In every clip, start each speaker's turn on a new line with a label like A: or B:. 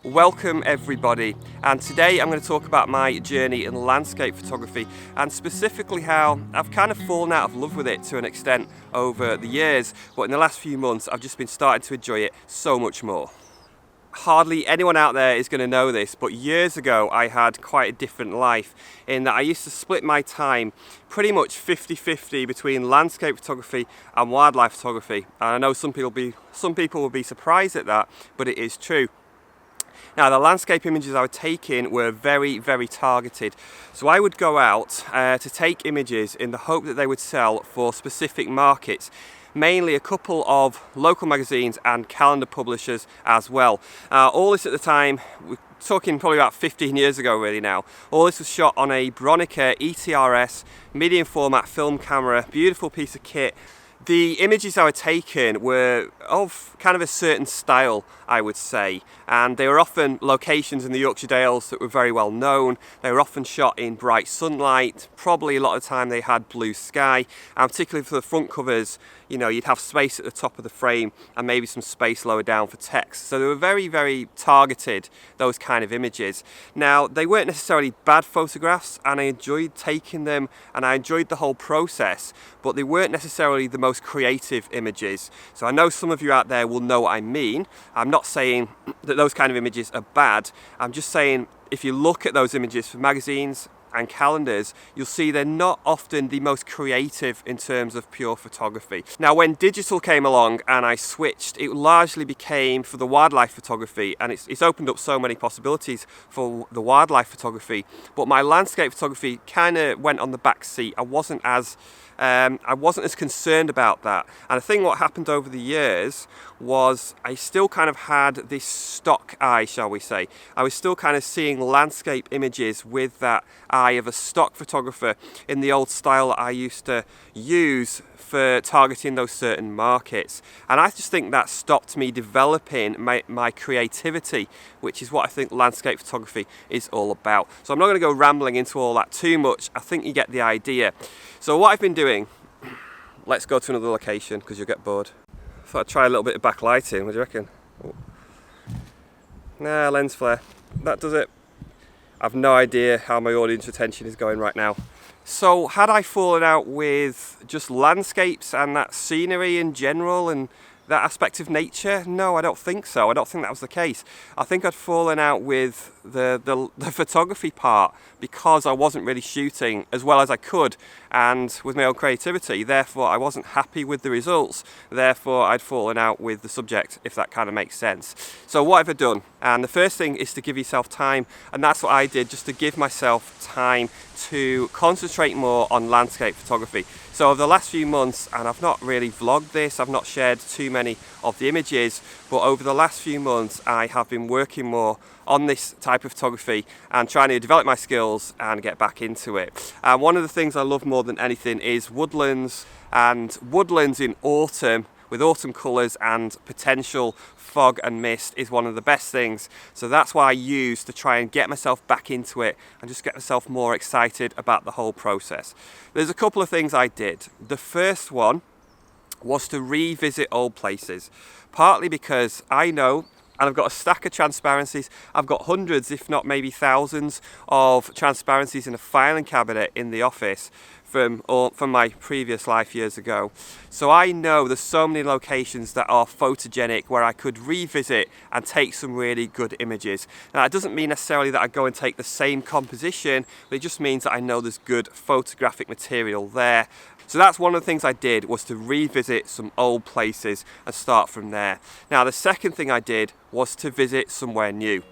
A: Welcome everybody, and today I'm going to talk about my journey in landscape photography and specifically how I've kind of fallen out of love with it to an extent over the years, but in the last few months I've just been starting to enjoy it so much more. Hardly anyone out there is going to know this, but years ago I had quite a different life in that I used to split my time pretty much 50-50 between landscape photography and wildlife photography, and I know some people will be surprised at that, but it is true. Now, the landscape images I would take in were very, very targeted. So I would go out to take images in the hope that they would sell for specific markets, mainly a couple of local magazines and calendar publishers as well. All this at the time, we're talking probably about 15 years ago really now. All this was shot on a Bronica ETRS medium format film camera, beautiful piece of kit. The images I were taken were of kind of a certain style, I would say, and they were often locations in the Yorkshire Dales that were very well known. They were often shot in bright sunlight, probably a lot of the time they had blue sky, and particularly for the front covers, you know, you'd have space at the top of the frame and maybe some space lower down for text. So they were very, very targeted, those kind of images. Now, they weren't necessarily bad photographs, and I enjoyed taking them and I enjoyed the whole process, but they weren't necessarily the most creative images. So I know some of you out there will know what I mean. I'm not saying that those kind of images are bad. I'm just saying if you look at those images for magazines and calendars, you'll see they're not often the most creative in terms of pure photography. Now, when digital came along and I switched, it largely became for the wildlife photography, and it's opened up so many possibilities for the wildlife photography, but my landscape photography kind of went on the back seat. I wasn't as concerned about that. And I think what happened over the years was I still kind of had this stock eye, shall we say. I was still kind of seeing landscape images with that eye of a stock photographer in the old style that I used to use for targeting those certain markets. And I just think that stopped me developing my creativity, which is what I think landscape photography is all about. So I'm not going to go rambling into all that too much. I think you get the idea. So what I've been doing, let's go to another location because you'll get bored. I thought I'd try a little bit of backlighting, what do you reckon? Oh. Nah, lens flare, that does it. I've no idea how my audience retention is going right now. So had I fallen out with just landscapes and that scenery in general and that aspect of nature? No, I don't think so. I don't think that was the case. I think I'd fallen out with the photography part because I wasn't really shooting as well as I could and with my own creativity. Therefore, I wasn't happy with the results. Therefore, I'd fallen out with the subject, if that kind of makes sense. So what have I done? And the first thing is to give yourself time, and that's what I did, just to give myself time to concentrate more on landscape photography. So over the last few months, and I've not really vlogged this, I've not shared too many of the images, but over the last few months I have been working more on this type of photography and trying to develop my skills and get back into it. And one of the things I love more than anything is woodlands, and woodlands in autumn with autumn colours and potential fog and mist is one of the best things. So that's what I use to try and get myself back into it and just get myself more excited about the whole process. There's a couple of things I did. The first one was to revisit old places, partly because I know, and I've got a stack of transparencies. I've got hundreds, if not maybe thousands, of transparencies in a filing cabinet in the office from my previous life years ago. So I know there's so many locations that are photogenic where I could revisit and take some really good images. Now, it doesn't mean necessarily that I go and take the same composition, but it just means that I know there's good photographic material there. So that's one of the things I did, was to revisit some old places and start from there. Now, the second thing I did was to visit somewhere new.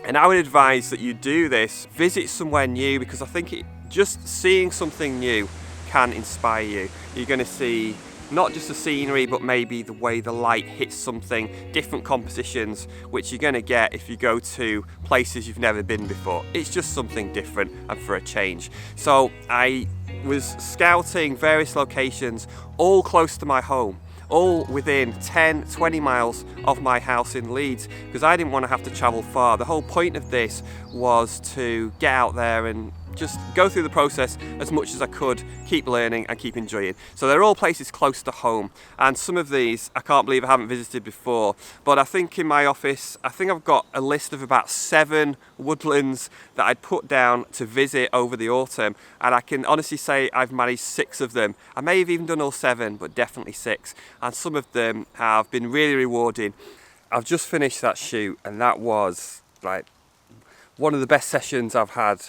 A: And I would advise that you do this, visit somewhere new, because I think just seeing something new can inspire you. You're going to see not just the scenery, but maybe the way the light hits something, different compositions, which you're going to get if you go to places you've never been before. It's just something different and for a change. So I was scouting various locations all close to my home, all within 10-20 miles of my house in Leeds, because I didn't want to have to travel far. The whole point of this was to get out there and just go through the process as much as I could, keep learning and keep enjoying. So they're all places close to home, and some of these I can't believe I haven't visited before, but I think in my office, I think I've got a list of about 7 woodlands that I'd put down to visit over the autumn, and I can honestly say I've managed 6 of them. I may have even done all 7, but definitely 6, and some of them have been really rewarding. I've just finished that shoot, and that was like one of the best sessions I've had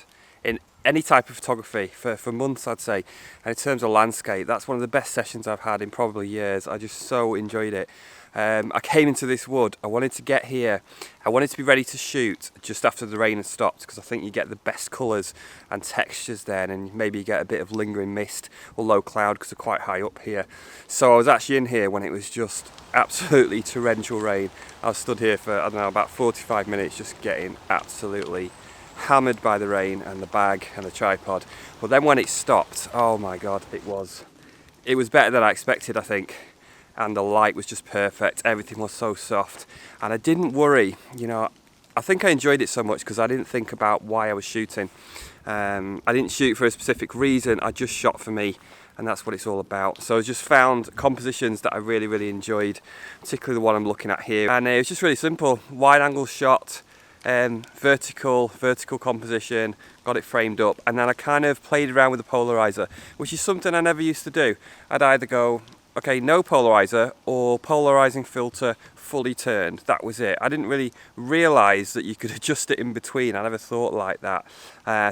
A: in any type of photography for months, I'd say. And in terms of landscape, that's one of the best sessions I've had in probably years. I just so enjoyed it. I came into this wood, I wanted to get here, I wanted to be ready to shoot just after the rain had stopped, because I think you get the best colours and textures then, and maybe you get a bit of lingering mist or low cloud because they're quite high up here. So I was actually in here when it was just absolutely torrential rain. I was stood here for, I don't know, about 45 minutes just getting absolutely hammered by the rain and the bag and the tripod. But then when it stopped, oh my god, it was better than I expected, I think. And the light was just perfect, everything was so soft, and I didn't worry, you know. I think I enjoyed it so much because I didn't think about why I was shooting. I didn't shoot for a specific reason, I just shot for me, and that's what it's all about. So I just found compositions that I really enjoyed, particularly the one I'm looking at here, and it was just really simple, wide angle shot, vertical composition, got it framed up, and then I kind of played around with the polarizer, which is something I never used to do. I'd either go, okay, no polarizer or polarizing filter fully turned. That was it. I didn't really realise that you could adjust it in between. I never thought like that.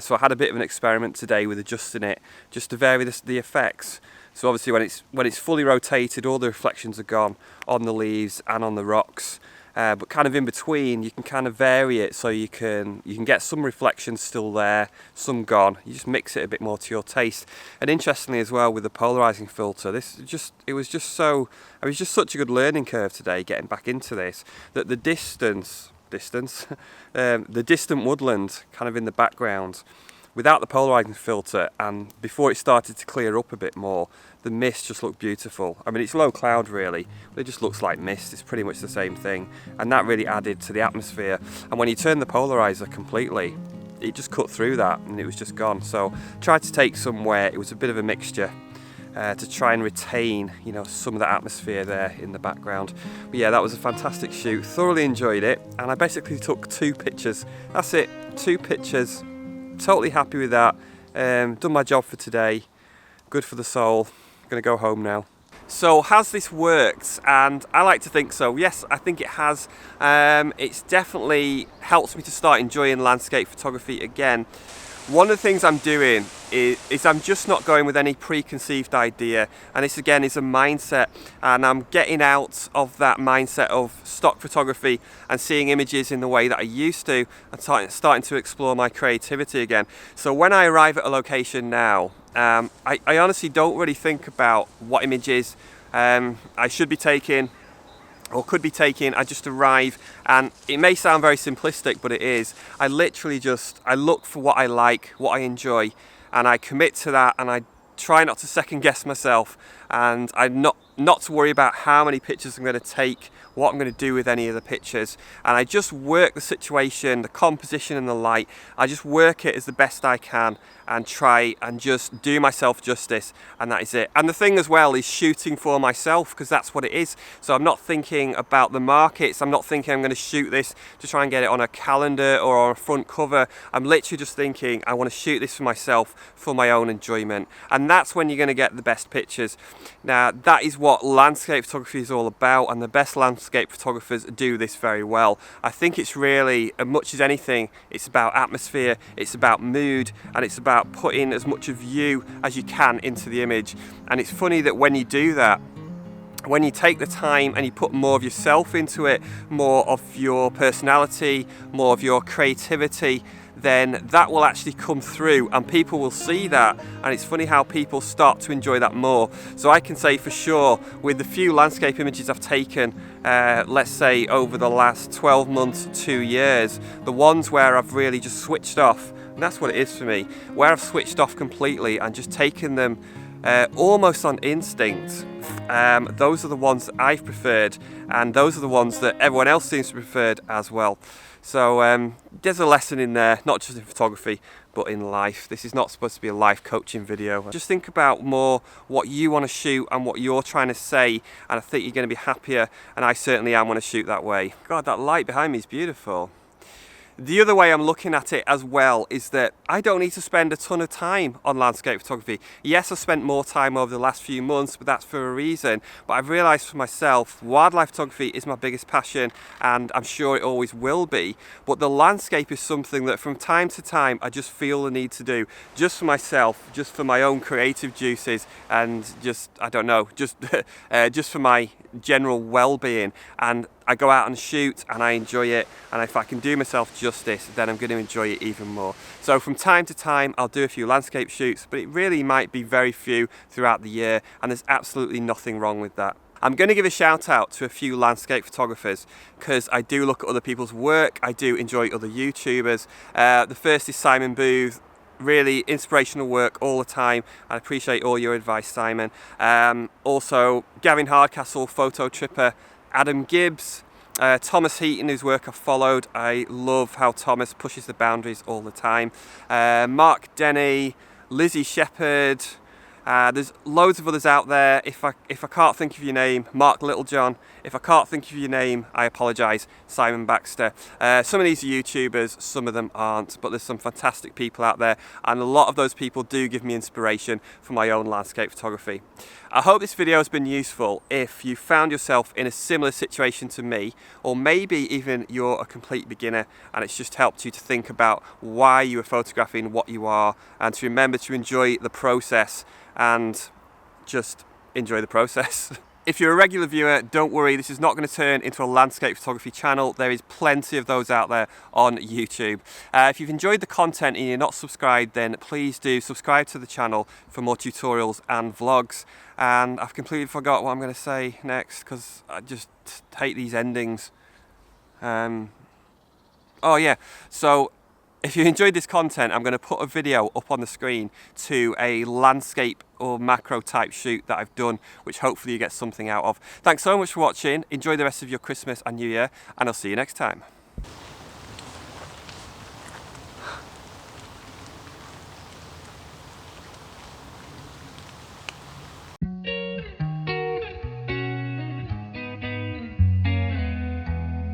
A: So I had a bit of an experiment today with adjusting it just to vary the effects. So obviously when it's fully rotated, all the reflections are gone on the leaves and on the rocks. But kind of in between, you can kind of vary it so you can get some reflections still there, some gone. You just mix it a bit more to your taste. And interestingly as well with the polarizing filter, it was just such a good learning curve today getting back into this, that the the distant woodland kind of in the background, without the polarizing filter, and before it started to clear up a bit more, the mist just looked beautiful. I mean, it's low cloud really, but it just looks like mist. It's pretty much the same thing, and that really added to the atmosphere. And when you turn the polarizer completely, it just cut through that and it was just gone. So tried to take somewhere, it was a bit of a mixture, to try and retain, you know, some of the atmosphere there in the background. But yeah, that was a fantastic shoot, thoroughly enjoyed it, and I basically took 2 pictures. That's it, 2 pictures. Totally happy with that. Done my job for today. Good for the soul. Gonna go home now. So has this worked? And I like to think so. Yes, I think it has. It's definitely helped me to start enjoying landscape photography again. One of the things I'm doing is I'm just not going with any preconceived idea, and this again is a mindset, and I'm getting out of that mindset of stock photography and seeing images in the way that I used to, and starting to explore my creativity again. So when I arrive at a location now, I honestly don't really think about what images I should be taking or could be taking. I just arrive, and it may sound very simplistic, but it is. I literally I look for what I like, what I enjoy, and I commit to that, and I try not to second guess myself, and I'm not to worry about how many pictures I'm going to take, what I'm going to do with any of the pictures, and I just work the situation, the composition and the light. I just work it as the best I can and try and just do myself justice, and that is it. And the thing as well is shooting for myself, because that's what it is. So I'm not thinking about the markets, I'm not thinking I'm going to shoot this to try and get it on a calendar or on a front cover. I'm literally just thinking I want to shoot this for myself, for my own enjoyment, and that's when you're going to get the best pictures. Now that is what landscape photography is all about, and the best landscape photographers do this very well. I think it's really, as much as anything, it's about atmosphere, it's about mood, and it's about putting as much of you as you can into the image. And it's funny that when you do that, when you take the time and you put more of yourself into it, more of your personality, more of your creativity, then that will actually come through and people will see that, and it's funny how people start to enjoy that more. So I can say for sure, with the few landscape images I've taken, let's say over the last 12 months, 2 years, the ones where I've really just switched off, and that's what it is for me, where I've switched off completely and just taken them almost on instinct. Those are the ones that I've preferred, and those are the ones that everyone else seems to prefer as well. So there's a lesson in there, not just in photography, but in life. This is not supposed to be a life coaching video. Just think about more what you want to shoot and what you're trying to say, and I think you're going to be happier, and I certainly am when I shoot that way. God, that light behind me is beautiful. The other way I'm looking at it as well is that I don't need to spend a ton of time on landscape photography. Yes, I've spent more time over the last few months, but that's for a reason. But I've realised for myself, wildlife photography is my biggest passion, and I'm sure it always will be. But the landscape is something that from time to time I just feel the need to do, just for myself, just for my own creative juices, and just, I don't know, just for my general well-being. And I go out and shoot and I enjoy it, and if I can do myself justice, then I'm going to enjoy it even more. So from time to time I'll do a few landscape shoots, but it really might be very few throughout the year, and there's absolutely nothing wrong with that. I'm going to give a shout out to a few landscape photographers because I do look at other people's work, I do enjoy other YouTubers. The first is Simon Booth. Really inspirational work all the time. I appreciate all your advice, Simon. Also Gavin Hardcastle, Photo Tripper, Adam Gibbs, Thomas Heaton, whose work I've followed. I love how Thomas pushes the boundaries all the time. Mark Denney, Lizzie Shepherd. There's loads of others out there. If I can't think of your name, Mark Littlejohn. If I can't think of your name, I apologise, Simon Baxter. Some of these are YouTubers, some of them aren't, but there's some fantastic people out there, and a lot of those people do give me inspiration for my own landscape photography. I hope this video has been useful if you found yourself in a similar situation to me, or maybe even you're a complete beginner and it's just helped you to think about why you are photographing what you are, and to remember to enjoy the process and just enjoy the process. If you're a regular viewer, don't worry, this is not going to turn into a landscape photography channel. There is plenty of those out there on YouTube. If you've enjoyed the content and you're not subscribed, then please do subscribe to the channel for more tutorials and vlogs. And I've completely forgot what I'm going to say next because I just hate these endings. Oh yeah, so if you enjoyed this content, I'm going to put a video up on the screen to a landscape or macro type shoot that I've done, which hopefully you get something out of. Thanks so much for watching. Enjoy the rest of your Christmas and New Year, and I'll see you next time.